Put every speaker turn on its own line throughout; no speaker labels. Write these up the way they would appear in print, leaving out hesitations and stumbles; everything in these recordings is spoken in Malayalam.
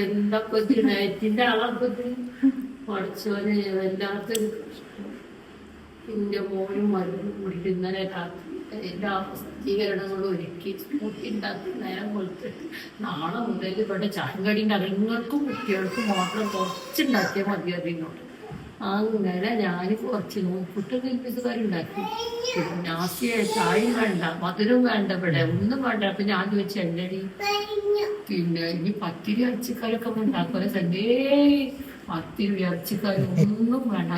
എന്തൊക്കെ ഡയറ്റിന്റെ ആളൊക്കെ പഠിച്ചോനെ വല്ലാത്തൊരു എന്റെ മോനും മരുന്നും കൂടിയിട്ട് ഇന്നലെ രാത്രി എല്ലാ സജ്ജീകരണങ്ങളും ഒരുക്കി സ്കൂട്ടി ഉണ്ടാക്കി നേരം കൊടുത്തിട്ട് നാളെ മുതൽ ഇവിടെ ചാങ്കടിൻ്റെ അറിങ്ങൾക്കും കുട്ടികൾക്കും മാത്രം കുറച്ചുണ്ടാക്കിയാൽ മതി അതിനോട്. അങ്ങനെ ഞാൻ കുറച്ച് നോക്കിട്ട് നെൽപ്പിസുകാരി ഉണ്ടാക്കി. നാസിയ ചായയും വേണ്ട മധുരവും വേണ്ട ഇവിടെ ഒന്നും വേണ്ട. അപ്പൊ ഞാൻ ചോദിച്ചു എല്ലടി പിന്നെ ഇനി പത്തിരി ഇറച്ചിക്കാരൊക്കെ ഉണ്ടാക്കുമല്ലോ സന്ഡേ പത്തിരി ഇറച്ചിക്കാരും ഒന്നും വേണ്ട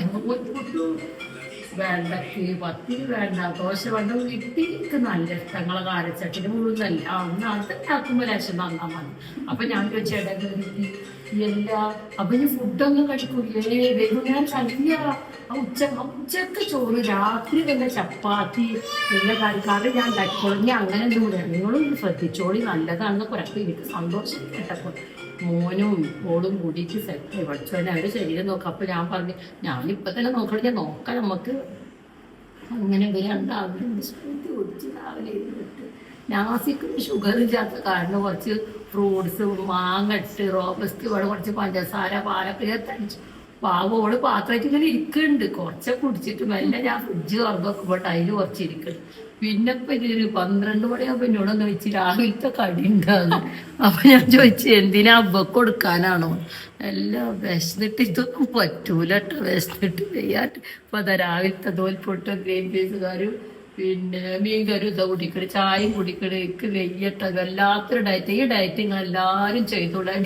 വേണ്ടക്ക് പത്തിരി വേണ്ട ദോശ വേണ്ട ഇട്ടിക്ക് നല്ല ഇഷ്ടങ്ങളെ കാരച്ചട്ടിന് മുഴുവല്ല ഒന്ന് അതുണ്ടാക്കുമ്പോൾ രസം തന്നാൽ മതി. അപ്പൊ ഞാൻ ചോദിച്ചേട്ടാ എല്ലാ അപ്പൊ ഈ ഫുഡൊന്നും കഴിക്കൂലേ വൈകുന്നേരം സദ്യ ഉച്ചക്ക് ചോറ് രാത്രി വല്ല ചപ്പാത്തി എല്ലാ കറി ഞാൻ ഉണ്ടാക്കിക്കോളും. ഞാൻ അങ്ങനെ ഒന്നും കൂടെ നിങ്ങളും ശ്രദ്ധിച്ചോളി നല്ലതാണെന്ന് കുഴപ്പം എനിക്ക് സന്തോഷം കേട്ടപ്പോൾ മോനും ഓളും കൂടിയിട്ട് സെറ്റ് പഠിച്ചോനെ അവരുടെ ശരീരം നോക്കാം. അപ്പൊ ഞാൻ പറഞ്ഞു ഞാനിപ്പൊ തന്നെ നോക്കണം ഞാൻ നോക്കാം നമുക്ക് അങ്ങനെ രണ്ടാളും സ്കൂട്ടി കുടിച്ച് രാവിലെ ഇരുന്നിട്ട് നാസിക്ക് ഷുഗർ ഇല്ലാത്ത കാരണം കുറച്ച് ഫ്രൂട്ട്സ് മാങ്ങട്ട് റോബസ്റ്റ് ഇവിടെ കുറച്ച് പഞ്ചസാര പാലൊക്കെ ചേർത്തടിച്ചു. പാവോള് പാത്രമായിട്ട് ഇങ്ങനെ ഇരിക്കുന്നുണ്ട്. കുറച്ചൊക്കെ കുടിച്ചിട്ട് മെല്ലെ ഞാൻ ഫ്രിഡ്ജ് തുറന്നോക്കുമ്പോൾ അതിൽ കുറച്ചിരിക്കുന്നുണ്ട്. പിന്നെ ഇപ്പൊ ഇതൊരു 12 മണിയാകുമ്പോ എന്നോടൊന്ന് വെച്ച് രാവിലത്തെ കടി ഉണ്ടാകുന്നു. അപ്പൊ ഞാൻ ചോദിച്ചു എന്തിനാ അബ്ബക്ക് കൊടുക്കാനാണോ? എല്ലാം വിശന്നിട്ട് ഇതൊന്നും പറ്റൂല കേട്ടോ വിശന്നിട്ട് ചെയ്യാട്ട്. അപ്പൊ അതാ രാവിലത്തെ തോൽപ്പൊട്ടും ഗ്രീൻ പീസുകാരും പിന്നെ മീൻകരും ഇതാ കുടിക്കട് ചായയും കുടിക്കട് എനിക്ക് വെയ്യട്ട വല്ലാത്തൊരു ഡയറ്റ്. ഈ ഡയറ്റ് നിങ്ങൾ എല്ലാവരും ചെയ്തോളാം.